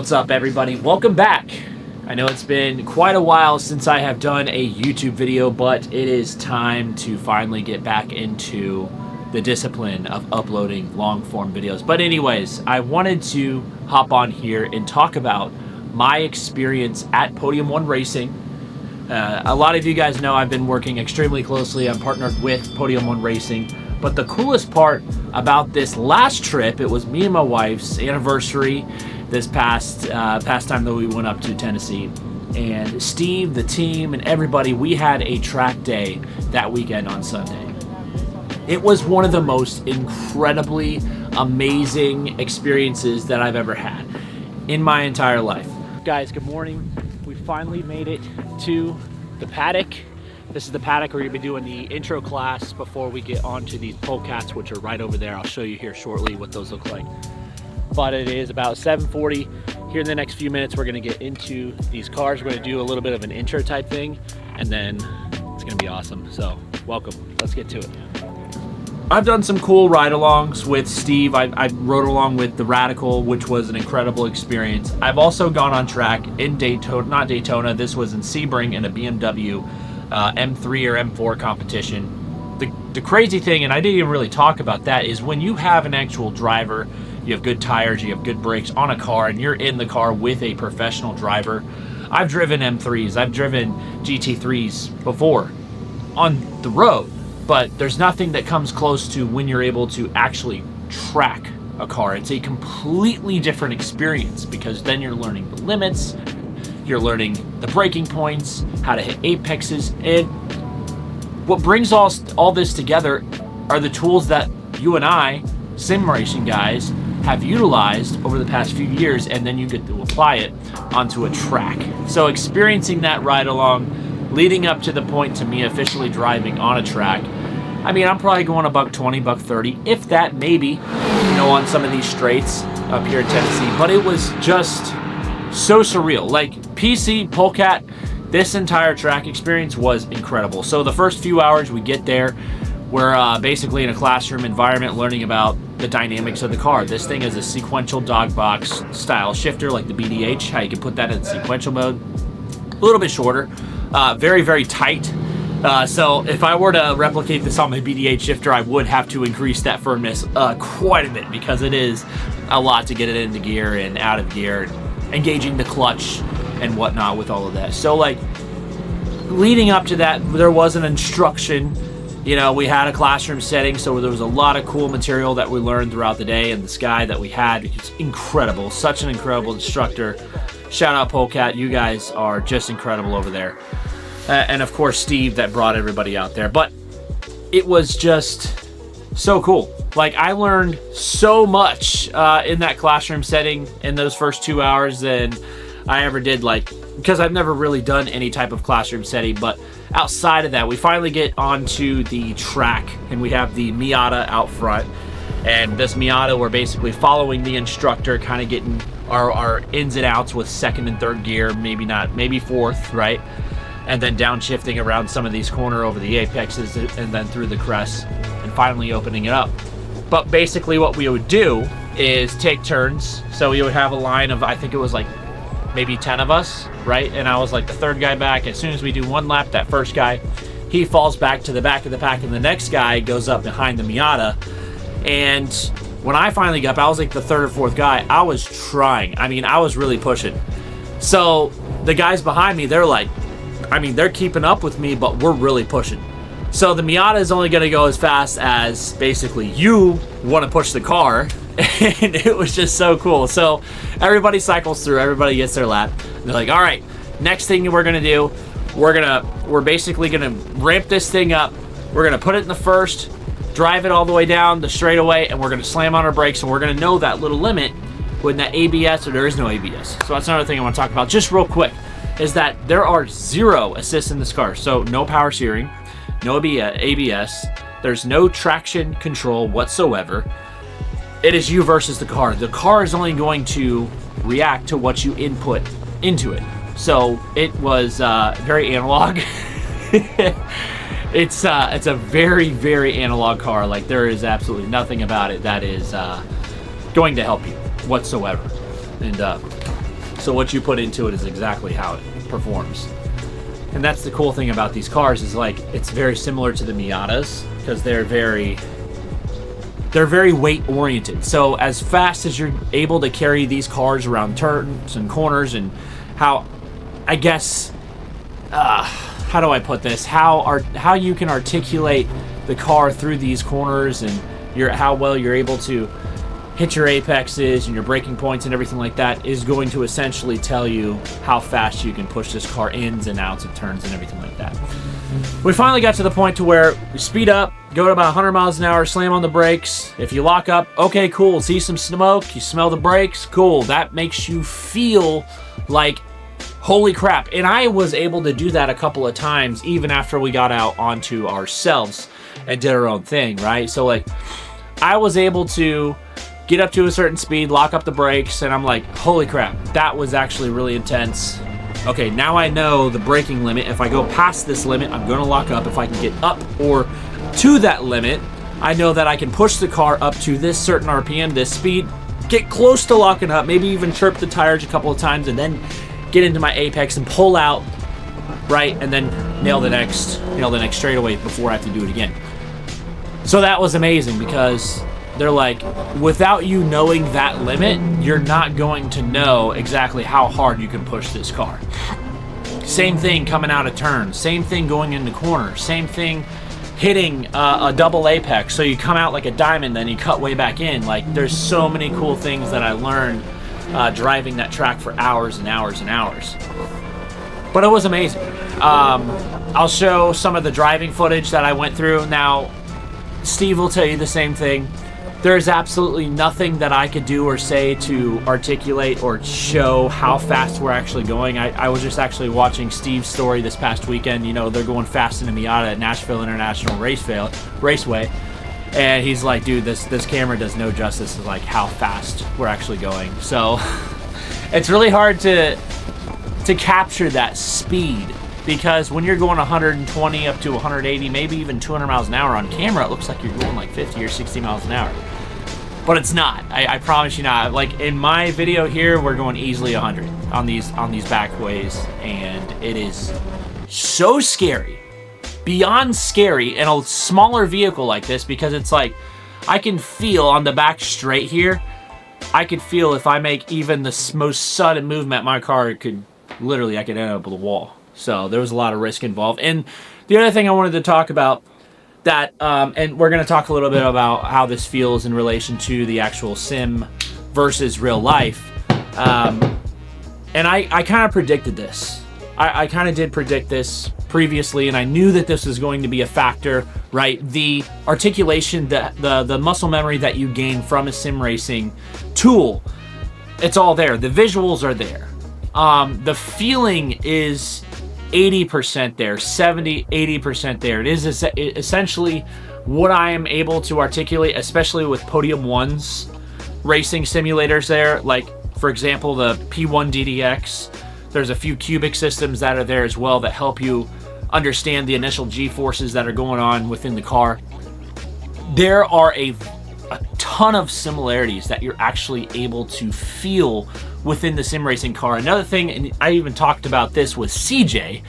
What's up, everybody? Welcome back. I know it's been quite a while since I have done a YouTube video, but it is time to finally get back into the discipline of uploading long-form videos. But anyways, I wanted to hop on here and talk about my experience at Podium 1 Racing. A lot of you guys know I've been working extremely closely. I'm partnered with Podium 1 Racing. But the coolest part about this last trip, it was me and my wife's anniversary this past time that we went up to Tennessee. And Steve, the team, and everybody, we had a track day that weekend on Sunday. It was one of the most incredibly amazing experiences that I've ever had in my entire life. Guys, good morning. We finally made it to the paddock. This is the paddock where we're going to be doing the intro class before we get onto these Polecats, which are right over there. I'll show you here shortly what those look like. But it is about 7:40. Here in the next few minutes, we're going to get into these cars. We're going to do a little bit of an intro type thing, and then it's going to be awesome. So welcome. Let's get to it. I've done some cool ride-alongs with Steve. I rode along with the Radical, which was an incredible experience. I've also gone on track in Daytona, not Daytona. This was in Sebring in a BMW M3 or M4 competition. The crazy thing, and I didn't even really talk about that, is when you have an actual driver, you have good tires, you have good brakes on a car, and you're in the car with a professional driver. I've driven M3s, I've driven GT3s before on the road, but there's nothing that comes close to when you're able to actually track a car. It's a completely different experience because then you're learning the limits, you're learning the braking points, how to hit apexes, and what brings all this together are the tools that you and I, sim racing guys, have utilized over the past few years, and then you get to apply it onto a track. So experiencing that ride along, leading up to the point to me officially driving on a track, I mean, I'm probably going $120, $130, if that, maybe, you know, on some of these straights up here in Tennessee. But it was just so surreal. Like PC, Polecat, this entire track experience was incredible. So the first few hours we get there, we're basically in a classroom environment learning about the dynamics of the car. This thing is a sequential dog box style shifter like the BDH, how you can put that in sequential mode. A little bit shorter, very, very tight. So if I were to replicate this on my BDH shifter, I would have to increase that firmness quite a bit because it is a lot to get it into gear and out of gear, engaging the clutch and whatnot with all of that. So like leading up to that, there was an instruction. You know, we had a classroom setting, so there was a lot of cool material that we learned throughout the day, and this guy that we had, it's incredible, such an incredible instructor. Shout out Polecat, you guys are just incredible over there. And of course Steve that brought everybody out there. But it was just so cool. Like I learned so much in that classroom setting in those first 2 hours than I ever did, like, because I've never really done any type of classroom setting. But outside of that, we finally get onto the track and we have the Miata out front. And this Miata, we're basically following the instructor, kind of getting our ins and outs with second and third gear, maybe fourth, right? And then downshifting around some of these corner over the apexes and then through the crest and finally opening it up. But basically what we would do is take turns. So we would have a line of, I think it was like maybe 10 of us, right? And I was like the third guy back. As soon as we do one lap, that first guy, he falls back to the back of the pack and the next guy goes up behind the Miata. And when I finally got up, I was like the third or fourth guy. I was trying. I mean, I was really pushing. So the guys behind me, they're like, I mean, they're keeping up with me, but we're really pushing. So the Miata is only going to go as fast as basically you want to push the car. And it was just so cool. So everybody cycles through, everybody gets their lap. And they're like, all right, next thing we're going to do, we're basically going to ramp this thing up. We're going to put it in the first, drive it all the way down the straightaway, and we're going to slam on our brakes, and we're going to know that little limit when that ABS, or there is no ABS. So that's another thing I want to talk about just real quick, is that there are 0 assists in this car. So no power steering, no ABS, there's no traction control whatsoever. It is you versus the car. The car is only going to react to what you input into it. So it was very analog. It's a very, very analog car. Like there is absolutely nothing about it that is going to help you whatsoever. And So what you put into it is exactly how it performs. And that's the cool thing about these cars is like it's very similar to the Miatas because they're very weight oriented. So as fast as you're able to carry these cars around turns and corners, and how, I guess, how do I put this? How you can articulate the car through these corners, and how well you're able to hit your apexes and your braking points and everything like that is going to essentially tell you how fast you can push this car ins and outs of turns and everything like that. We finally got to the point to where we speed up, go to about 100 miles an hour, slam on the brakes. If you lock up, okay, cool. See some smoke, you smell the brakes, cool. That makes you feel like, holy crap. And I was able to do that a couple of times even after we got out onto ourselves and did our own thing, right? So like, I was able to get up to a certain speed, lock up the brakes, and I'm like, holy crap, that was actually really intense. Okay, now I know the braking limit. If I go past this limit, I'm gonna lock up. If I can get up or to that limit, I know that I can push the car up to this certain RPM, this speed, get close to locking up, maybe even chirp the tires a couple of times, and then get into my apex and pull out, right, and then nail the next straightaway before I have to do it again. So that was amazing because they're like, without you knowing that limit, you're not going to know exactly how hard you can push this car. Same thing coming out of turns, same thing going into corners, same thing hitting a double apex. So you come out like a diamond, then you cut way back in. Like, there's so many cool things that I learned driving that track for hours and hours and hours. But it was amazing. I'll show some of the driving footage that I went through. Now, Steve will tell you the same thing. There's absolutely nothing that I could do or say to articulate or show how fast we're actually going. I was just actually watching Steve's story this past weekend. You know, they're going fast in a Miata at Nashville International Raceway. And he's like, dude, this camera does no justice to like how fast we're actually going. So it's really hard to capture that speed, because when you're going 120 up to 180, maybe even 200 miles an hour on camera, it looks like you're going like 50 or 60 miles an hour. But it's not. I promise you not. Like in my video here, we're going easily 100 on these back ways, and it is so scary, beyond scary in a smaller vehicle like this, because it's like I can feel on the back straight here. I could feel if I make even the most sudden movement, my car I could end up with a wall. So there was a lot of risk involved. And the other thing I wanted to talk about that, and we're going to talk a little bit about how this feels in relation to the actual sim versus real life. And I kind of predicted this. I kind of did predict this previously, and I knew that this was going to be a factor, right? The articulation, the muscle memory that you gain from a sim racing tool, it's all there. The visuals are there. The feeling is 80% there, 70, 80% there. It is essentially what I am able to articulate, especially with Podium 1's racing simulators there. Like, for example, the P1 DDX. There's a few cubic systems that are there as well that help you understand the initial G-forces that are going on within the car. There are a ton of similarities that you're actually able to feel within the sim racing car. Another thing, and I even talked about this with CJ,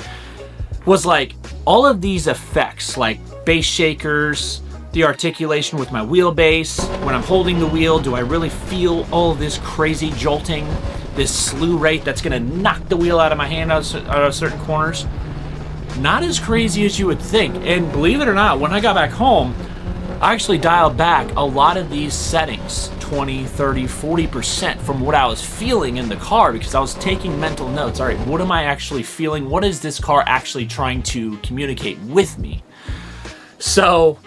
was like all of these effects, like base shakers, the articulation with my wheelbase, when I'm holding the wheel, do I really feel all of this crazy jolting, this slew rate that's gonna knock the wheel out of my hand out of certain corners? Not as crazy as you would think. And believe it or not, when I got back home, I actually dialed back a lot of these settings, 20, 30, 40% from what I was feeling in the car, because I was taking mental notes. All right, what am I actually feeling? What is this car actually trying to communicate with me? So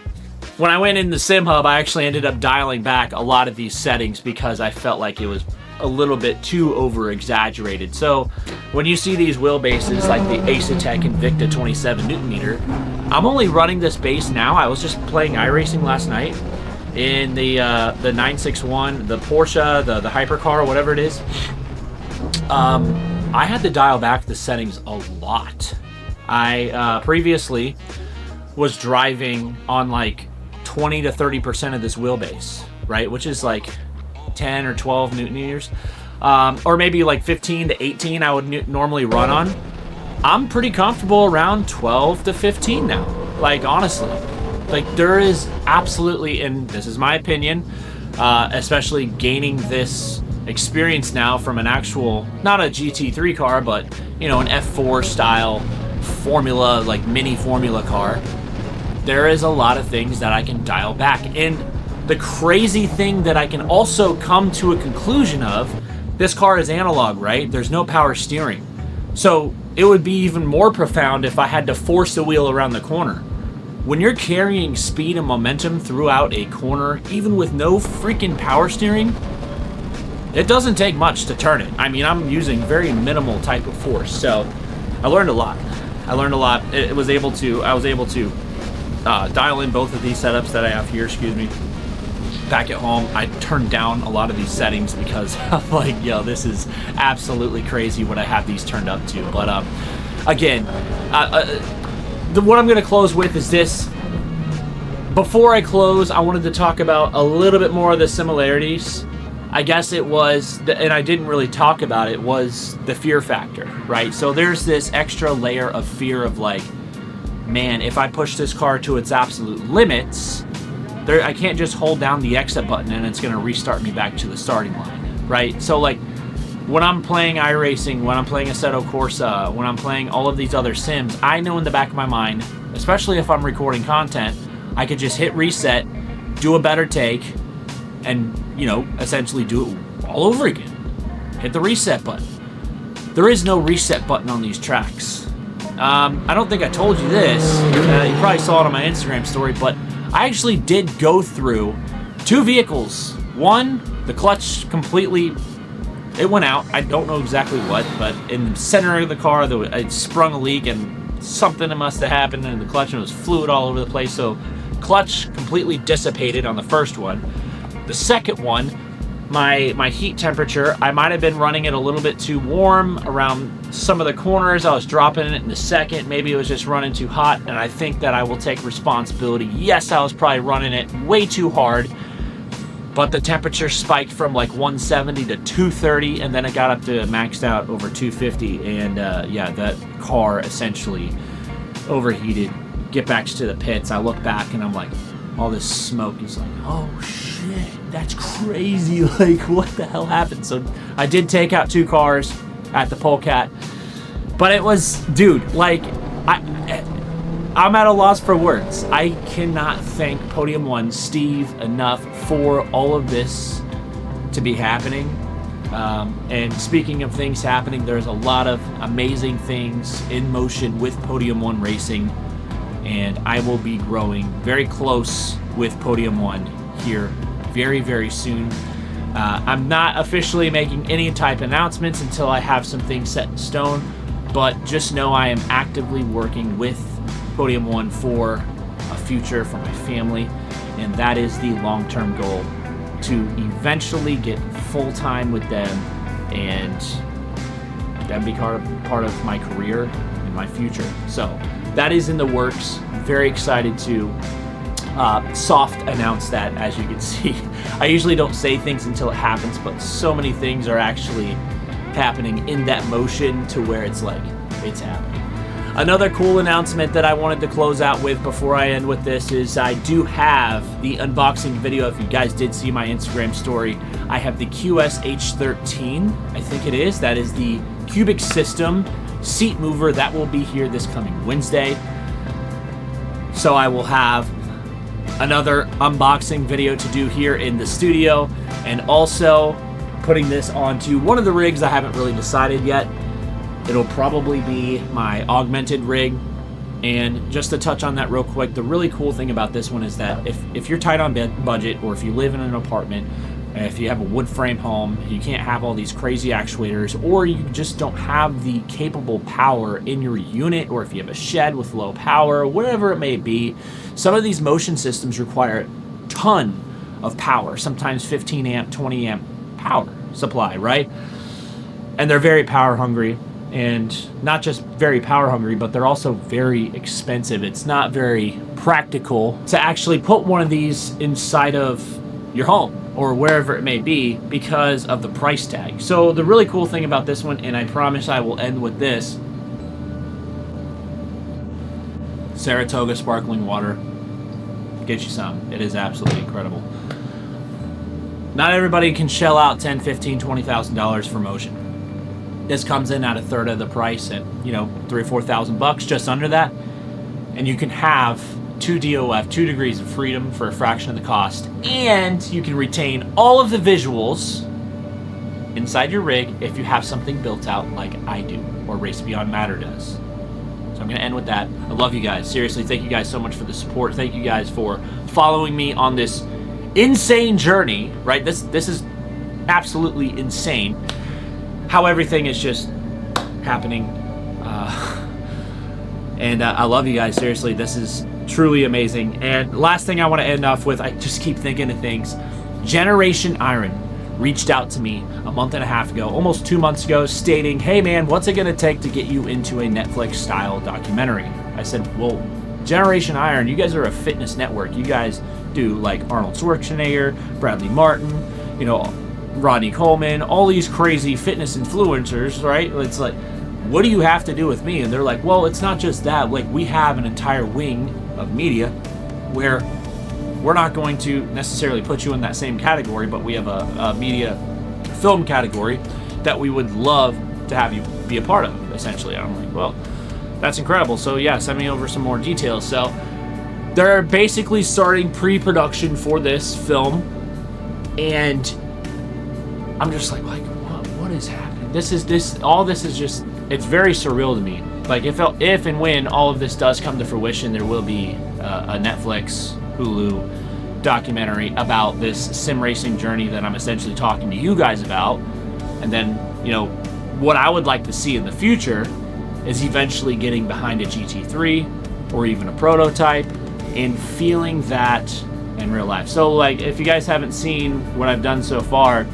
when I went in the Sim Hub, I actually ended up dialing back a lot of these settings because I felt like it was a little bit too over-exaggerated. So when you see these wheelbases like the Acetec Invicta 27 Newton meter, I'm only running this base now. I was just playing iRacing last night in the 961, the Porsche, the hypercar, whatever it is. I had to dial back the settings a lot. I previously was driving on like 20 to 30% of this wheelbase, right? Which is like 10 or 12 Newton meters. or maybe like 15 to 18 I would normally run on. I'm pretty comfortable around 12 to 15 now. Like, honestly, like there is absolutely, and this is my opinion, especially gaining this experience now from an actual, not a GT3 car, but you know, an F4 style formula, like mini formula car. There is a lot of things that I can dial back. And the crazy thing that I can also come to a conclusion of, this car is analog, right? There's no power steering. So it would be even more profound if I had to force the wheel around the corner. When you're carrying speed and momentum throughout a corner, even with no freaking power steering, it doesn't take much to turn it. I mean, I'm using very minimal type of force. So I learned a lot. I was able to dial in both of these setups that I have here, excuse me. Back at home, I turned down a lot of these settings because I'm like, yo, this is absolutely crazy what I have these turned up to. But again, what I'm going to close with is this. Before I close, I wanted to talk about a little bit more of the similarities. I guess it was, and I didn't really talk about it, was the fear factor, right? So there's this extra layer of fear of like, man, if I push this car to its absolute limits, I can't just hold down the exit button and it's going to restart me back to the starting line, right? So like when I'm playing iRacing, when I'm playing Assetto Corsa, when I'm playing all of these other sims, I know in the back of my mind, especially if I'm recording content, I could just hit reset, do a better take, and, you know, essentially do it all over again. Hit the reset button. There is no reset button on these tracks. I don't think I told you this. You probably saw it on my Instagram story, but I actually did go through 2 vehicles. One, the clutch completely, it went out. I don't know exactly what, but in the center of the car, it sprung a leak and something must have happened in the clutch and it was fluid all over the place. So clutch completely dissipated on the first one. The second one, my heat temperature, I might have been running it a little bit too warm around some of the corners. I was dropping it in the second. Maybe it was just running too hot, and I think that I will take responsibility. Yes, I was probably running it way too hard, but the temperature spiked from like 170 to 230, and then it got up to maxed out over 250, and yeah, that car essentially overheated. Get back to the pits. I look back, and I'm like, all this smoke is like, oh shit, that's crazy. Like, what the hell happened? So I did take out 2 cars at the Polecat, but it was, dude, like, I'm at a loss for words. I cannot thank Podium 1 Steve enough for all of this to be happening. And speaking of things happening, there's a lot of amazing things in motion with Podium 1 Racing, and I will be growing very close with Podium 1 here very, very soon. I'm not officially making any type of announcements until I have some things set in stone, but just know I am actively working with Podium 1 for a future for my family, and that is the long-term goal, to eventually get full-time with them and then be part of my career and my future. So that is in the works. I'm very excited to soft announce that, as you can see. I usually don't say things until it happens, but so many things are actually happening in that motion to where it's like, it's happening. Another cool announcement that I wanted to close out with before I end with this is I do have the unboxing video. If you guys did see my Instagram story, I have the QSH13, I think it is. That is the cubic system seat mover that will be here this coming Wednesday. So I will have another unboxing video to do here in the studio, and also putting this onto one of the rigs I haven't really decided yet. It'll probably be my augmented rig. And just to touch on that real quick, the really cool thing about this one is that if you're tight on budget, or if you live in an apartment, if you have a wood frame home, you can't have all these crazy actuators, or you just don't have the capable power in your unit, or if you have a shed with low power, whatever it may be, some of these motion systems require a ton of power, sometimes 15 amp, 20 amp power supply, right? And they're very power hungry. And not just very power hungry, but they're also very expensive. It's not very practical to actually put one of these inside of your home or wherever it may be because of the price tag. So the really cool thing about this one, and I promise I will end with this, Saratoga sparkling water. Get you some. It is absolutely incredible. Not everybody can shell out $10, $15, $20,000 for motion. This comes in at a third of the price at, you know, $3,000 or $4,000, just under that. And you can have 2 DOF, 2 degrees of freedom for a fraction of the cost. And you can retain all of the visuals inside your rig if you have something built out like I do or Race Beyond Matter does. So I'm going to end with that. I love you guys. Seriously, thank you guys so much for the support. Thank you guys for following me on this insane journey, right? This is absolutely insane how everything is just happening. And I love you guys. Seriously, this is truly amazing. And last thing I want to end off with, I just keep thinking of things. Generation Iron reached out to me a month and a half ago, almost 2 months ago, stating, hey man, what's it going to take to get you into a Netflix style documentary? I said, well, Generation Iron, you guys are a fitness network. You guys do like Arnold Schwarzenegger, Bradley Martin, you know, Rodney Coleman, all these crazy fitness influencers, right? It's like, what do you have to do with me? And they're like, well, it's not just that. Like, we have an entire wing of media where we're not going to necessarily put you in that same category, but we have a media film category that we would love to have you be a part of, essentially. And I'm like, well, that's incredible. So yeah, send me over some more details. So they're basically starting pre-production for this film, and I'm just like what is happening? All this is just, it's very surreal to me. Like, if and when all of this does come to fruition, there will be a Netflix, Hulu documentary about this sim racing journey that I'm essentially talking to you guys about. And then, you know, what I would like to see in the future is eventually getting behind a GT3 or even a prototype and feeling that in real life. So, like, if you guys haven't seen what I've done so far,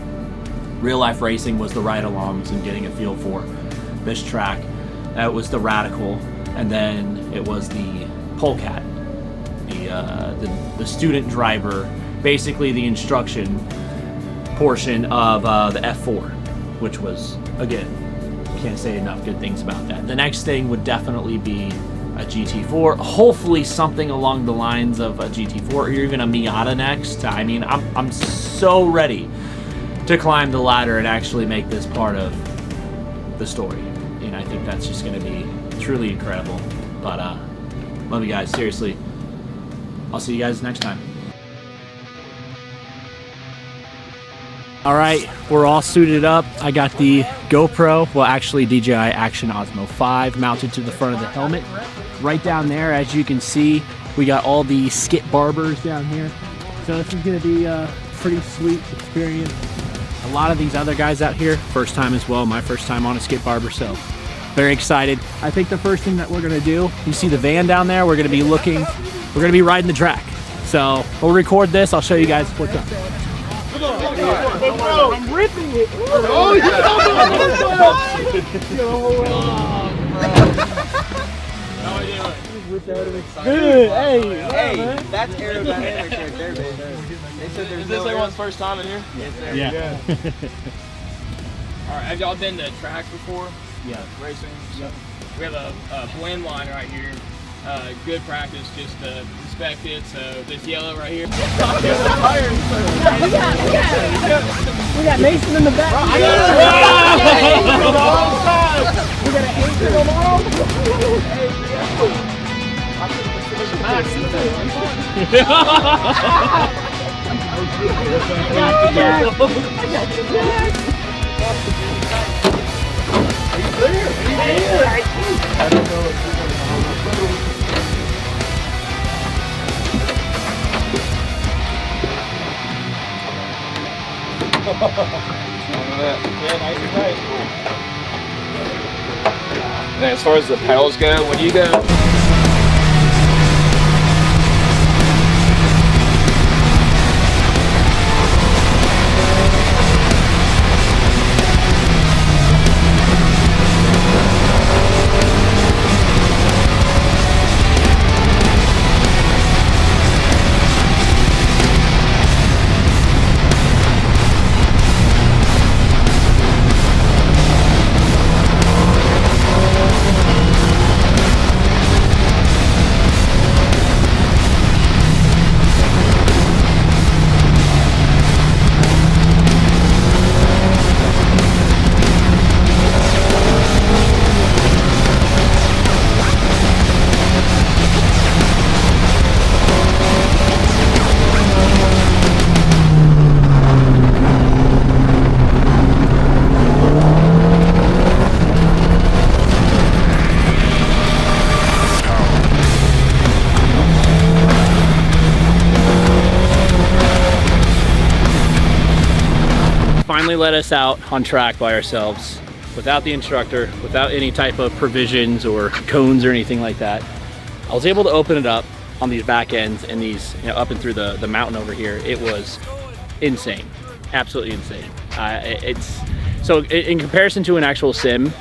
real life racing was the ride-alongs and getting a feel for this track. It was the Radical, and then it was the Polecat, the student driver, basically the instruction portion of the F4, which was, again, can't say enough good things about that. The next thing would definitely be a GT4, hopefully something along the lines of a GT4 or even a Miata next. I mean, I'm so ready to climb the ladder and actually make this part of the story. And I think that's just going to be truly incredible. But love you guys, seriously. I'll see you guys next time. All right, we're all suited up. I got the GoPro, well actually DJI Action Osmo 5 mounted to the front of the helmet. Right down there, as you can see, we got all the Skip Barbers down here. So this is gonna be a pretty sweet experience. A lot of these other guys out here, first time as well, my first time on a Skip Barber, so very excited. I think the first thing that we're gonna do, you see the van down there, we're gonna be riding the track. So we'll record this, I'll show you guys what's up. I'm ripping it. Oh, good. Hey, that's aerodynamics right there, baby. They said there's this everyone's first time in here? Yes, sir. Yeah. All right, have y'all been to track before? Yeah. Racing? Yep. We have a blend line right here. Good practice, just inspect it. So this yellow right here. We got Mason in the back. We got an anchor tomorrow. I don't know if you're gonna yeah, nice and tight. And as far as the pedals go, when you go finally let us out on track by ourselves without the instructor, without any type of provisions or cones or anything like that. I was able to open it up on these back ends and these, you know, up and through the mountain over here. It was insane, absolutely insane. In comparison to an actual sim,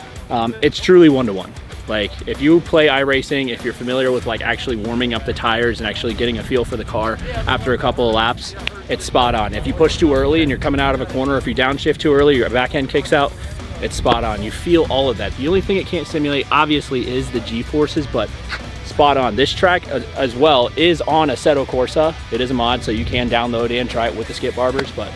it's truly one-to-one. Like, if you play iRacing, if you're familiar with like actually warming up the tires and actually getting a feel for the car after a couple of laps, it's spot on. If you push too early and you're coming out of a corner, if you downshift too early, your back end kicks out, it's spot on. You feel all of that. The only thing it can't simulate obviously is the G-forces, but spot on. This track as well is on Assetto Corsa. It is a mod, so you can download and try it with the Skip Barbers, but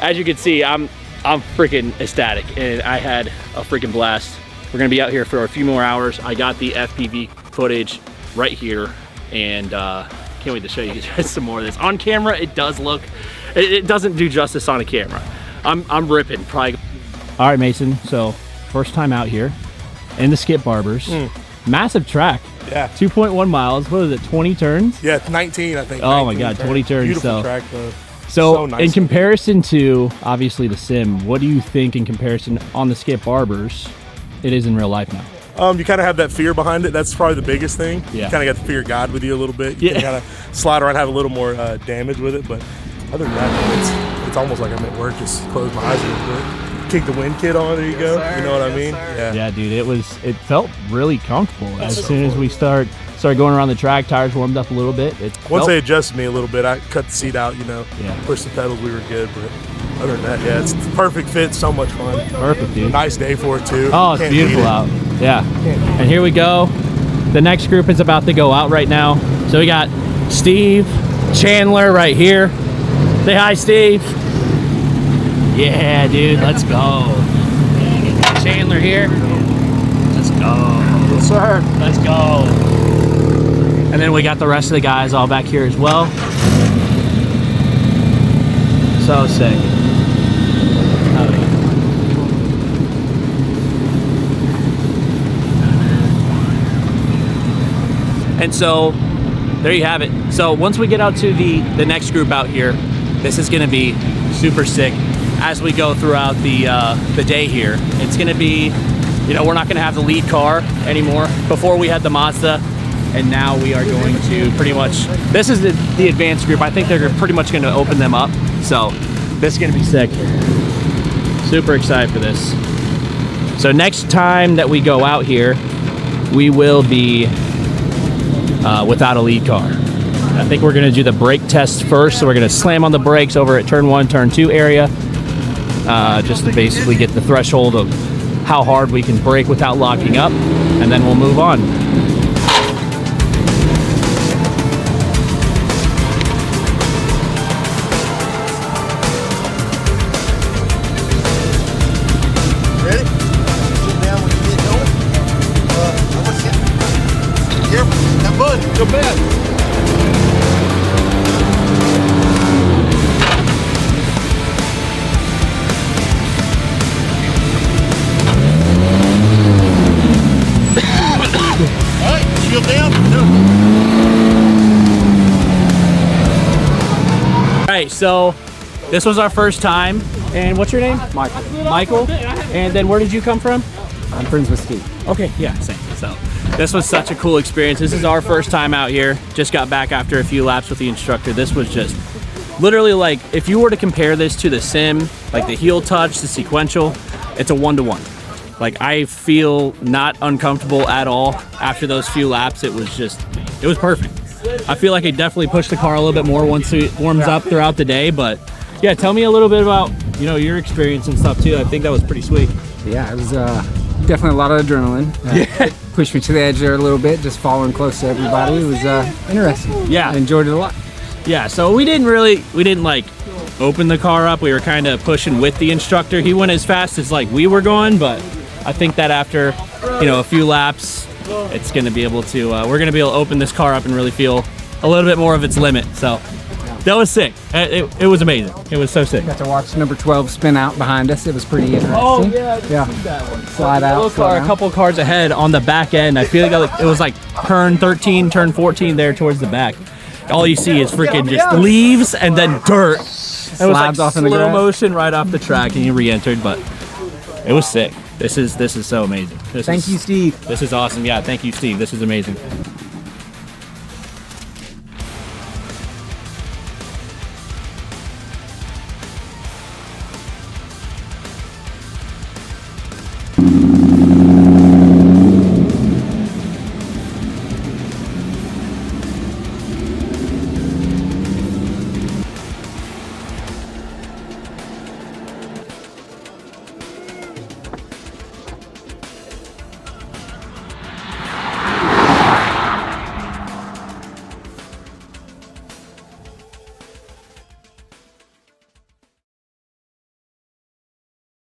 as you can see, I'm freaking ecstatic and I had a freaking blast. We're gonna be out here for a few more hours. I got the FPV footage right here and can't wait to show you guys some more of this. On camera, it does look, it doesn't do justice on a camera. I'm ripping, probably. All right, Mason, so first time out here in the Skip Barbers. Massive track. Yeah. 2.1 miles, what is it, 20 turns? Yeah, it's 19, I think. Oh my God, 20 turns. Beautiful track though. So nice in comparison to, obviously, the sim, what do you think in comparison on the Skip Barbers it is in real life now? You kind of have that fear behind it. That's probably the biggest thing. Yeah. You kind of got the fear of God with you a little bit. You can kind of slide around, have a little more damage with it. But other than that, it's almost like I'm at work. Just close my eyes real quick. Kick the wind kit on. There you go. Yes, sir. You know what I mean? Yes, Yeah, dude, it felt really comfortable. As soon as we started going around the track, tires warmed up a little bit. Once they adjusted me a little bit, I cut the seat out, you know, Yeah. pushed the pedals, we were good. But other than that, yeah, it's the perfect fit, so much fun. Perfect, dude. Nice day for it too. Oh, it's Can't beautiful beat it. out. Yeah. And here we go. The next group is about to go out right now. So we got Steve, Chandler right here. Say hi, Steve. Yeah, dude, let's go. Chandler here. Let's go. Yes, sir. Let's go. And then we got the rest of the guys all back here as well. So sick. Oh, yeah. And so there you have it. So once we get out to the next group out here, this is gonna be super sick as we go throughout the day here. It's gonna be, you know, we're not gonna have the lead car anymore. Before we had the Mazda, and now we are going to pretty much, this is the advanced group. I think they're pretty much gonna open them up. So this is gonna be sick. Super excited for this. So next time that we go out here, we will be without a lead car. I think we're gonna do the brake test first. So we're gonna slam on the brakes over at turn 1, turn 2 area, just to basically get the threshold of how hard we can brake without locking up, and then we'll move on. Ready? Sit down when you get going. What's it? Careful. That bud. Go back. All right, shield down. All right, so this was our first time. And what's your name? Michael. Michael. And then where did you come from? I'm friends with Steve. Okay, yeah, same. So this was such a cool experience. This is our first time out here. Just got back after a few laps with the instructor. This was just literally like, if you were to compare this to the sim, like the heel touch, the sequential, it's a 1-to-1. Like, I feel not uncomfortable at all after those few laps. It was perfect. I feel like it definitely pushed the car a little bit more once it warms up throughout the day. But yeah, tell me a little bit about, you know, your experience and stuff too. I think that was pretty sweet. Yeah, it was definitely a lot of adrenaline. Yeah. Pushed me to the edge there a little bit, just following close to everybody. It was interesting. Yeah. I enjoyed it a lot. Yeah, so we didn't like open the car up. We were kind of pushing with the instructor. He went as fast as like we were going, but I think that after, you know, a few laps, it's going to be able to, we're going to be able to open this car up and really feel a little bit more of its limit. So that was sick. It was amazing. It was so sick. Got to watch number 12 spin out behind us. It was pretty interesting. Oh yeah, Yeah. that one. Slide out, Little slow car, a down. couple cars ahead on the back end. I feel like it was like turn 13, turn 14 there towards the back. All you see is freaking just leaves and then dirt It was Slides like off in the slow grass. motion right off the track, and he re-entered, but it was sick. This is so amazing. Thank you, Steve. This is awesome. Yeah, thank you, Steve. This is amazing.